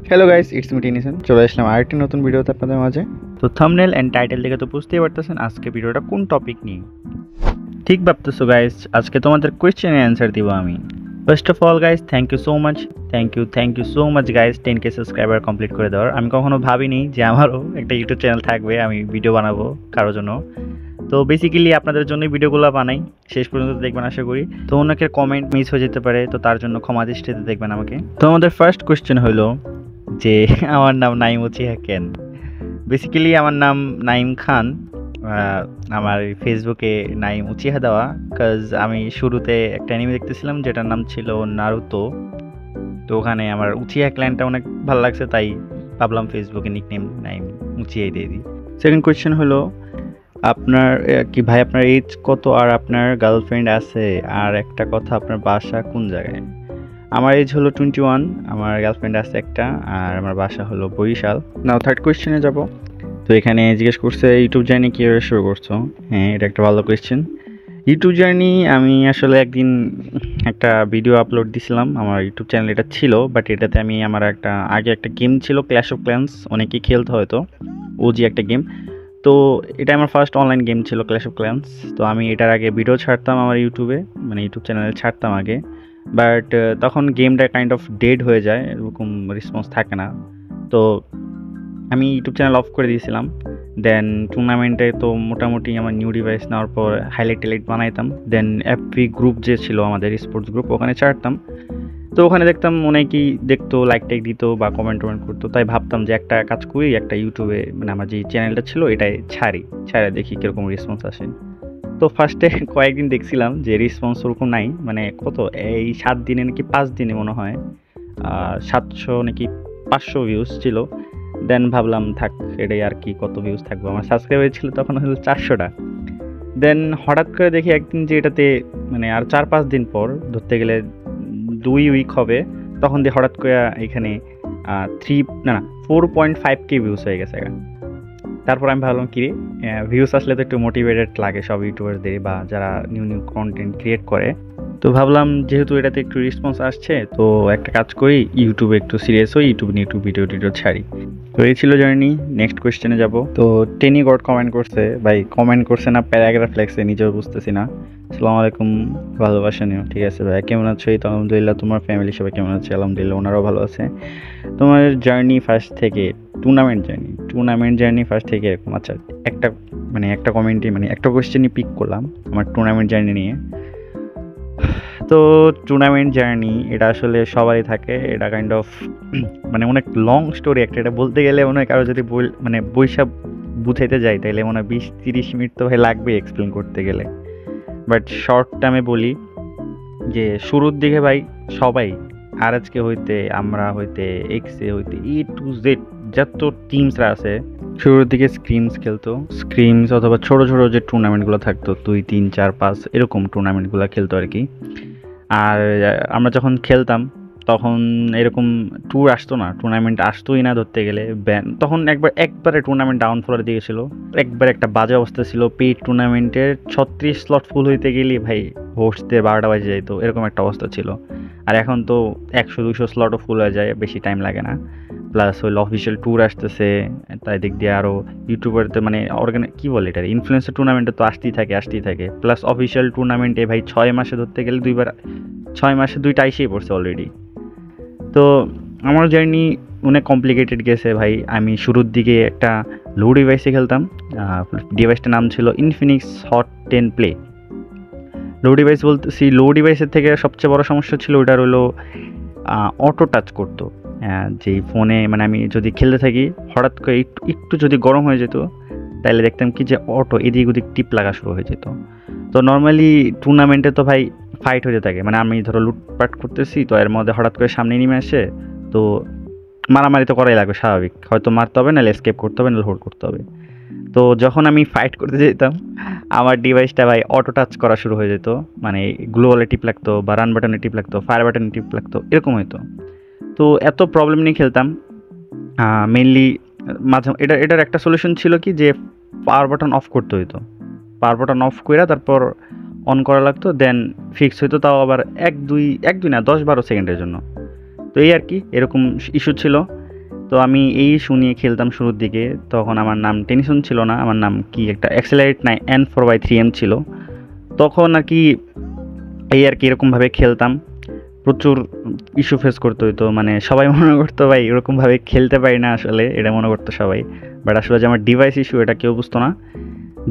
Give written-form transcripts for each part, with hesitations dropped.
Hello guys, it's me Tennyson. চলে আসলাম আরেকটি নতুন ভিডিওতে আপনাদের মাঝে। তো থাম্বনেল অ্যান্ড টাইটেল দেখে তো বুঝতেই পারতেছেন আজকে ভিডিওটা কোন টপিক নিয়ে। ঠিক ভাবতেছো গাইস, আজকে তোমাদের কোয়েশ্চেনের অ্যান্সার দিব আমি। First of all guys, thank you so much guys 10K subscriber complete করে দেওয়ার। আমি কখনো ভাবিনি যে আমারও একটা ইউটিউব চ্যানেল থাকবে, আমি ভিডিও বানাবো কারোর জন্য। তো বেসিক্যালি আপনাদের জন্যই ভিডিওগুলো বানাই, শেষ পর্যন্ত দেখবেন আশা করি। তো অনেকের কমেন্ট মিস হয়ে যেতে পারে, তো তার জন্য ক্ষমা দৃষ্টিতে দেখবেন আমাকে। তো আমাদের ফার্স্ট কোয়েশ্চেন হলো যে আমার নাম নাইম উচিহা কেন। বেসিক্যালি আমার নাম নাইম খান, আমার ফেসবুকে নাইম উচিহা দেওয়া কাজ আমি শুরুতে একটা অ্যানিমে দেখতেছিলাম যেটার নাম ছিল নারুতো। তো ওখানে আমার উচিহা ক্ল্যানটা অনেক ভালো লাগছে, তাই ভাবলাম ফেসবুকে নিকনেম নাইম উচিহাই দিয়ে দিই। সেকেন্ড কোয়েশ্চেন হলো আপনার কি ভাই আপনার এজ কত আর আপনার গার্লফ্রেন্ড আছে, আর একটা কথা আপনার বাসা কোন জায়গায়। আমার এজ হলো 21, আমার গার্লফ্রেন্ড আছে একটা, আর আমার বাসা হলো বরিশাল। নাও থার্ড কোয়েশ্চেনে যাব। তো এখানে জিজ্ঞেস করছে ইউটিউব জার্নি কীভাবে শুরু করছো। হ্যাঁ, এটা একটা ভালো কোয়েশ্চেন। ইউটিউব জার্নি আমি আসলে একদিন একটা ভিডিও আপলোড দিছিলাম, আমার ইউটিউব চ্যানেল এটা ছিল, বাট এটাতে আমি আমার আগে একটা গেম ছিল ক্ল্যাশ অফ ক্ল্যান্স, অনেকেই খেলতে হয়তো, ওজি একটা গেম। তো এটা আমার ফার্স্ট অনলাইন গেম ছিল ক্ল্যাশ অফ ক্ল্যান্স। তো আমি এটার আগে ভিডিও ছাড়তাম আমার ইউটিউবে, মানে ইউটিউব চ্যানেলে ছাড়তাম আগে, বাট তখন গেমটা কাইন্ড অফ ডেড হয়ে যায়, এরকম রেসপন্স থাকে না। তো আমি ইউটিউব চ্যানেল অফ করে দিয়েছিলাম। দেন টুর্নামেন্টে তো মোটামুটি আমার নিউ ডিভাইস নেওয়ার পর হাইলাইট টাইলাইট বানাইতাম। দেন এফপি গ্রুপ যে ছিল আমাদের স্পোর্টস গ্রুপ, ওখানে ছাড়তাম। তো ওখানে দেখতাম অনেকেই দেখতো, লাইক টাইক দিত বা কমেন্ট করতো, তাই ভাবতাম যে একটা কাজ করি, একটা ইউটিউবে মানে আমার যে চ্যানেলটা ছিল এটাই ছাড়ে দেখি কীরকম রেসপন্স আসে। তো ফার্স্টে কয়েকদিন দেখছিলাম যে রেসপন্স ওরকম নাই, মানে কত এই 7 দিনে নাকি 5 দিনে মনে হয় 700 নাকি 500 ভিউজ ছিল। দেন ভাবলাম থাক, এটাই আর কি, কত ভিউজ থাকবে, আমার সাবস্ক্রাইবার ছিল তখন হলো 400টা। দেন হঠাৎ করে দেখি একদিন যে এটাতে মানে আর 4-5 দিন পর ধরতে গেলে 2 উইক হবে, তখন দিয়ে হঠাৎ করে এখানে 4.5K ভিউজ হয়ে গেছে। তারপর আমি ভাবলাম কি ভিউস আসলে তো একটু মোটিভেটেড লাগে সব ইউটিউবারদের বা যারা নিউ নিউ কন্টেন্ট ক্রিয়েট করে। তো ভাবলাম যেহেতু এটাতে একটু রেসপন্স আসছে, তো একটা কাজ করি, ইউটিউবে একটু সিরিয়াস হই, ইউটিউবে নিয়ে একটু ভিডিও টিডিও ছাড়ি। তো এই ছিল জার্নি। নেক্সট কোয়েশ্চেনে যাব। তো টেনি গড কমেন্ট করছে, ভাই কমেন্ট করছে না প্যারাগ্রাফ লেখছে, নিজেও বুঝতেছি না। আসসালামু আলাইকুম, ভালোবাসা নিও। ঠিক আছে ভাই, কেমন আছো? এই তো আলহামদুলিল্লাহ। তোমার ফ্যামিলি সবাই কেমন আছে? আলহামদুলিল্লাহ, ওনারাও ভালো আছে। তোমার জার্নি ফার্স্ট থেকে টুর্নামেন্ট জার্নি ফার্স্ট থেকে এরকম। আচ্ছা, একটা কমেন্টে মানে একটা কোয়েশ্চেনই পিক করলাম আমার টুর্নামেন্ট জার্নি নিয়ে। তো টুর্নামেন্ট জার্নি এটা আসলে সবারই থাকে, এটা কাইন্ড অফ মানে অনেক লং স্টোরি একটা। এটা বলতে গেলে মনে হয় কারো যদি মানে বৈশাখ বুঝাইতে যাই তাহলে মনে হয় 20-30 মিনিট তো ভাই লাগবে এক্সপ্লেন করতে গেলে। বাট শর্ট টাইমে বলি যে শুরুর দিকে ভাই সবাই আর আজকে হইতে আমরা হইতে এক্সে হইতে A to Z যত টিমসরা আছে, শুরুর দিকে স্ক্রিমস অথবা ছোট ছোট যে টুর্নামেন্টগুলো থাকতো 2, 3, 4, 5 এরকম টুর্নামেন্টগুলো খেলতো আর কি। আর আমরা যখন খেলতাম তখন এরকম ট্যুর আসতো না, টুর্নামেন্ট আসতোই না ধরতে গেলে। তখন একবারে টুর্নামেন্ট ডাউনফলের দিকে ছিল, একবার একটা বাজে অবস্থা ছিল। পেইড টুর্নামেন্টের 36 স্লট ফুল হইতে গেলে ভাই হোস্টদের 12টা বাজে যাইতো, এরকম একটা অবস্থা ছিল। আর এখন তো 100-200 স্লটও ফুল হয়ে যায়, বেশি টাইম লাগে না। প্লাস হইল অফিসিয়াল ট্যুর আসতেছে, তাই দিক দিয়ে আরও ইউটিউবারদের মানে কী বলে এটা, ইনফ্লুয়েন্সার টুর্নামেন্টে তো আসতেই থাকে। প্লাস অফিসিয়াল টুর্নামেন্টে ভাই 6 মাসে ধরতে গেলে 6 মাসে 2টা এসেই পড়ছে অলরেডি। তো আমার জার্নি অনেক কমপ্লিকেটেড গেছে ভাই। আমি শুরুর দিকে একটা লো ডিভাইসে খেলতাম, ডিভাইসটার নাম ছিল ইনফিনিক্স হট 10 প্লে। লো ডিভাইসের থেকে সবচেয়ে বড় সমস্যা ছিল ওটার হলো অটো টাচ করতো। যেই ফোনে মানে আমি যদি খেলতে থাকি হঠাৎ করে একটু যদি গরম হয়ে যেত, তাহলে দেখতাম কি যে অটো এদিক ওদিক টিপ লাগা শুরু হয়ে যেত। তো নর্মালি টুর্নামেন্টে তো ভাই ফাইট হতে থাকে, মানে আমি ধরো লুটপাট করতেছি, তো এর মধ্যে হঠাৎ করে সামনে নেমে আসে, তো মারামারি তো করাই লাগবে স্বাভাবিক, হয়তো মারতে হবে, নাহলে এসকেপ করতে হবে, নাহলে হোল্ড করতে হবে। তো যখন আমি ফাইট করতে যেতাম আমার ডিভাইসটা ভাই অটো টাচ করা শুরু হয়ে যেত, মানে গ্লোবালে টিপ লাগতো বা রান বাটনে টিপ লাগতো, ফায়ার বাটনে টিপ লাগতো, এরকম হতো। তো এত প্রবলেম নিয়ে খেলতাম মেনলি। এটার একটা সলিউশন ছিল কি যে পাওয়ার বাটন অফ করতে হইতো, পাওয়ার বাটন অফ করে তারপর অন করা লাগতো, দেন ফিক্স হইতো, তাও আবার এক দুই না 10-12 সেকেন্ডের জন্য। তো এই আর কি এরকম ইস্যু ছিল। তো আমি এই ইস্যু নিয়ে খেলতাম শুরুর দিকে। তখন আমার নাম টেনিসন ছিল না, আমার নাম কি একটা অ্যাক্সেলারেট নাই N4/3M ছিল। তখন আর কি এই আর কি এরকমভাবে খেলতাম, প্রচুর ইস্যু ফেস করতে হইতো। মানে সবাই মনে করতো ভাই এরকমভাবে খেলতে পারি না, আসলে এটা মনে করতো সবাই। বাট আসলে যে আমার ডিভাইস ইস্যু এটা কেউ বুঝতো না।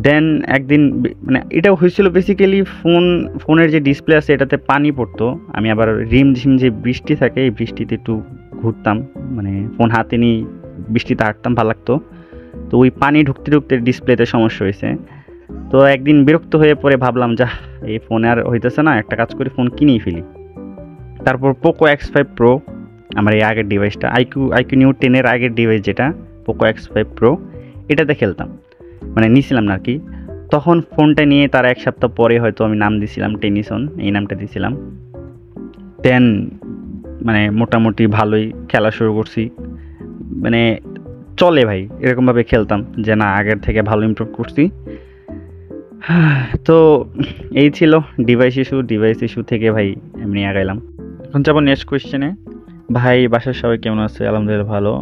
দেন একদিন মানে এটাও হয়েছিল বেসিক্যালি ফোনের যে ডিসপ্লে আছে এটাতে পানি পড়তো। আমি আবার রিমঝিম যে বৃষ্টি থাকে এই বৃষ্টিতে একটু ঘুরতাম, মানে ফোন হাতে নিয়ে বৃষ্টিতে হাঁটতাম, ভালো লাগতো। তো ওই পানি ঢুকতে ঢুকতে ডিসপ্লেতে সমস্যা হয়েছে। তো একদিন বিরক্ত হয়ে পরে ভাবলাম যা এই ফোনে আর হইতেছে না, একটা কাজ করে ফোন কিনেই ফেলি। তারপর পোকো X5 Pro, আমার এই আগের ডিভাইসটা আইকিউ নিউ 10-এর আগের ডিভাইস যেটা পোকো X5 Pro, এটাতে খেলতাম, মানে নিয়েছিলাম না আর কি। তখন ফোনটা নিয়ে তার 1 সপ্তাহ পরে হয়তো আমি নাম দিয়েছিলাম টেনিসন, এই নামটা দিয়েছিলাম। দেন মানে মোটামুটি ভালোই খেলা শুরু করছি, মানে চলে ভাই, এরকমভাবে খেলতাম যে না আগের থেকে ভালো ইমপ্রুভ করছি। তো এই ছিল ডিভাইস ইস্যু থেকে ভাই এমনি আগাইলাম। এখন যাবো নেক্সট কোয়েশ্চেনে। ভাই বাসার সবাই কেমন আছে? আলহামদুলিল্লাহ ভালো।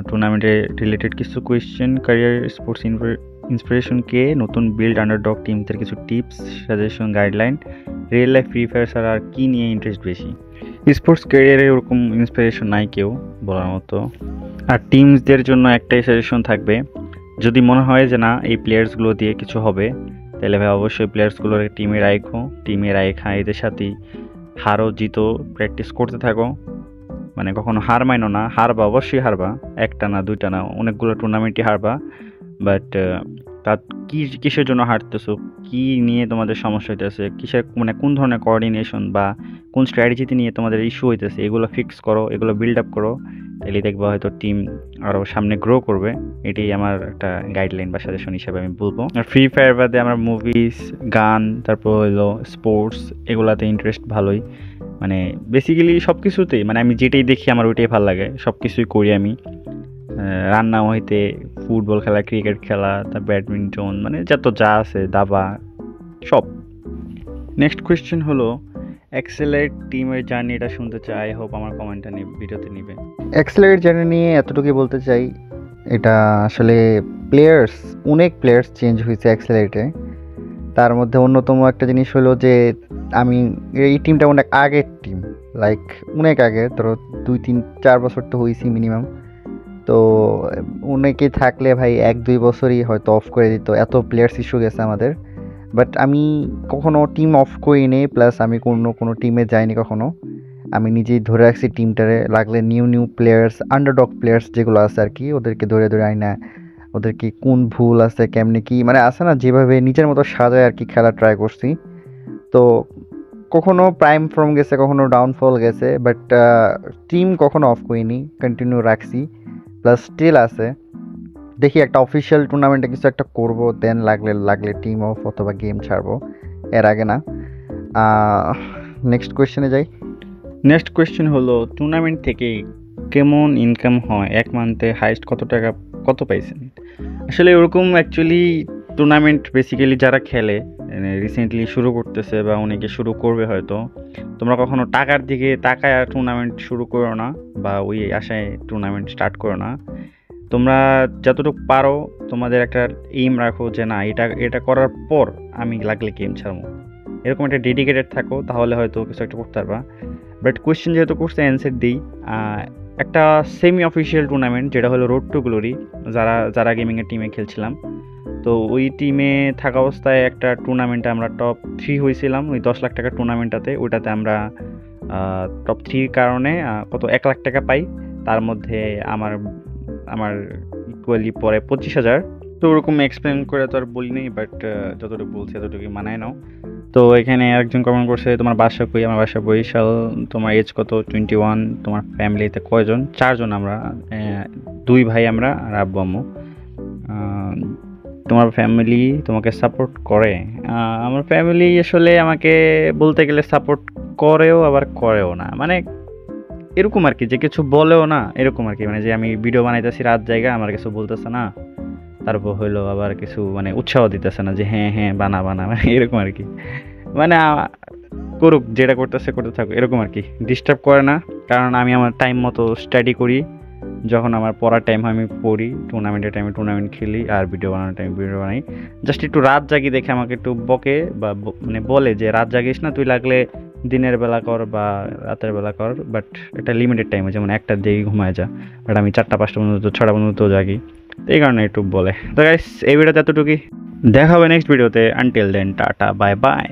টুর্নামেন্টে রিলেটেড কিছু কোয়েশ্চেন, ক্যারিয়ার স্পোর্টস ইন্সপিরেশন কে, নতুন বিল্ড আন্ডারডগ টিমদের কিছু tips suggestion guideline, real life free fire ছাড়া আর কি নিয়ে ইন্টারেস্ট বেশি? স্পোর্টস ক্যারিয়ারে ওরকম ইন্সপিরেশন নাই কেউ বলার মতো। আর টিমসদের জন্য একটাই সাজেশন থাকবে, যদি মনে হয় যে না এই প্লেয়ার্সগুলো দিয়ে কিছু হবে, তাহলে ভাই অবশ্যই প্লেয়ার্সগুলোর টিমে রাখা এদের সাথেই হারো জিতো প্র্যাকটিস করতে থাকো। মানে কখনো হার মাইনো না, হারবা অবশ্যই হারবা, একটা না দুইটা না অনেকগুলো টুর্নামেন্টই হারবা। বাট তার কিসের জন্য হারতেছো, কি নিয়ে তোমাদের সমস্যা হইতেছে, কিসের মানে কোন ধরনের কোঅর্ডিনেশন বা কোন স্ট্র্যাটেজিতে নিয়ে তোমাদের ইস্যু হইতেছে, এগুলো ফিক্স করো, এগুলো বিল্ড আপ করো, তাহলে দেখবা হয়তো টিম আরও সামনে গ্রো করবে। এটাই আমার একটা গাইডলাইন বা সাজেশন হিসেবে আমি বলবো। আর ফ্রি ফায়ার বাদে আমার মুভিজ, গান, তারপর হলো স্পোর্টস, এগুলাতে ইন্টারেস্ট ভালোই। মানে বেসিক্যালি সব কিছুতেই, মানে আমি যেটাই দেখি আমার ওইটাই ভালো লাগে, সব কিছুই করি আমি। রান্না হইতে ফুটবল খেলা, ক্রিকেট খেলা, তার ব্যাডমিন্টন, মানে যা আছে দাবা সব। নেক্সট কোয়েশ্চেন হলো এক্সেলারেট টিমের জার্নিটা শুনতে চাই, আই হোপ আমার কমেন্টটা ভিডিওতে নিবে। এক্সেলারেট জার্নি নিয়ে এতটুকুই বলতে চাই, এটা আসলে অনেক প্লেয়ার্স চেঞ্জ হয়েছে এক্সেলারেটে। তার মধ্যে অন্যতম একটা জিনিস হলো যে আমি এই টিমটা অনেক আগের টিম, লাইক অনেক আগে, ধরো 2-3-4 বছর তো হয়েছি মিনিমাম। তো অনেকে থাকলে ভাই 1-2 বছরই হয়তো অফ করে দিত, এত প্লেয়ার্স ইস্যু গেছে আমাদের। বাট আমি কখনো টিম অফ করিনি, প্লাস আমি কোনো টিমে যাইনি কখনো। আমি নিজেই ধরে রাখছি টিমটারে, লাগলে নিউ প্লেয়ার্স, আন্ডারডগ প্লেয়ার্স যেগুলো আছে আর কি, ওদেরকে ধরে আইনা ওদেরকে কোন ভুল আছে কেমনি কি মানে আছে না, যেভাবে নিজের মতো সাজায় আর কি খেলা ট্রাই করছি। তো কখনো প্রাইম ফর্ম গেছে, কখনো ডাউনফল গেছে, বাট টিম কখনো অফ করিনি, কন্টিনিউ রাখছি, প্লাস স্টিল আছে। দেখি একটা অফিসিয়াল টুর্নামেন্টে কিছু একটা করব, দেন লাগলে টিম অফ অথবা গেম ছাড়বো, এর আগে না। নেক্সট কোয়েশ্চেনে যাই। নেক্সট কোয়েশ্চেন হলো টুর্নামেন্ট থেকে কেমন ইনকাম হয়, এক মান্থে হাইস্ট কত পাইছেন? আসলে ওরকম অ্যাকচুয়ালি টুর্নামেন্ট বেসিক্যালি যারা খেলে রিসেন্টলি শুরু করতেছে বা অনেকে শুরু করবে হয়তো, তোমরা কখনো টাকার দিকে তাকায় টুর্নামেন্ট শুরু করো না বা ওই আশায় টুর্নামেন্ট স্টার্ট করো না। তোমরা যতটুকু পারো তোমাদের একটা এইম রাখো যে না এটা করার পর আমি লাগলে গেম ছাড়বো, এরকম একটা ডেডিকেটেড থাকো, তাহলে হয়তো কিছু একটা করতে পারবা। বাট কোয়েশ্চেন যেহেতু করছে অ্যান্সার দিই। একটা সেমি অফিসিয়াল টুর্নামেন্ট যেটা হলো রোড টু গ্লোরি, যারা গেমিংয়ের টিমে খেলছিলাম, তো ওই টিমে থাকা অবস্থায় একটা টুর্নামেন্টে আমরা টপ 3 হয়েছিলাম। ওই 10 লাখ টাকার টুর্নামেন্টটাতে, ওইটাতে আমরা টপ 3 কারণে কত 1 লাখ টাকা পাই। তার মধ্যে আমার ইকুয়ালি পরে 25,000। তো ওরকম এক্সপ্লেন করে তো আর বলি নেই, বাট যতটুকু বলছি এতটুকুই মানায় নাও। তো এখানে একজন কমেন্ট করছে তোমার বাসা কই? আমার বাসা বরিশাল। তোমার এজ কত? 21। তোমার ফ্যামিলিতে কয়জন? 4 জন আমরা, 2 ভাই আমরা আর আব্বু আম্মু। তোমার ফ্যামিলি তোমাকে সাপোর্ট করে? আমার ফ্যামিলি আসলে আমাকে বলতে গেলে সাপোর্ট করেও আবার করেও না, মানে এরকম আর কি, যে কিছু বলেও না এরকম আর কি, মানে যে আমি ভিডিও বানাইতেছি রাত জায়গা আমার কিছু বলতেছে না, তারপর হইলো আবার কিছু মানে উৎসাহ দিতেছে না যে হ্যাঁ বানা মানে এরকম আর কি। মানে করুক, যেটা করতেছে করতে থাকুক, এরকম আর কি, ডিস্টার্ব করে না। কারণ আমি আমার টাইম মতো স্টাডি করি, যখন আমার পড়ার টাইম হয় আমি পড়ি, টুর্নামেন্টের টাইমে টুর্নামেন্ট খেলি, আর ভিডিও বানানোর টাইমে ভিডিও বানাই। জাস্ট একটু রাত জাগি দেখে আমাকে একটু বকে বা মানে বলে যে রাত জাগিস না, তুই লাগলে দিনের বেলা কর বা রাতের বেলা কর, বাট একটা লিমিটেড টাইমে, যেমন 1টার দিকে ঘুমায় যা, বাট আমি 4টা 5টা পর্যন্ত 6টা পর্যন্ত জাগি, তো এই কারণে একটু বলে। তো গাইস এই ভিডিওতে এতটুকুই, দেখা হবে নেক্সট ভিডিওতে। Until then tata bye by.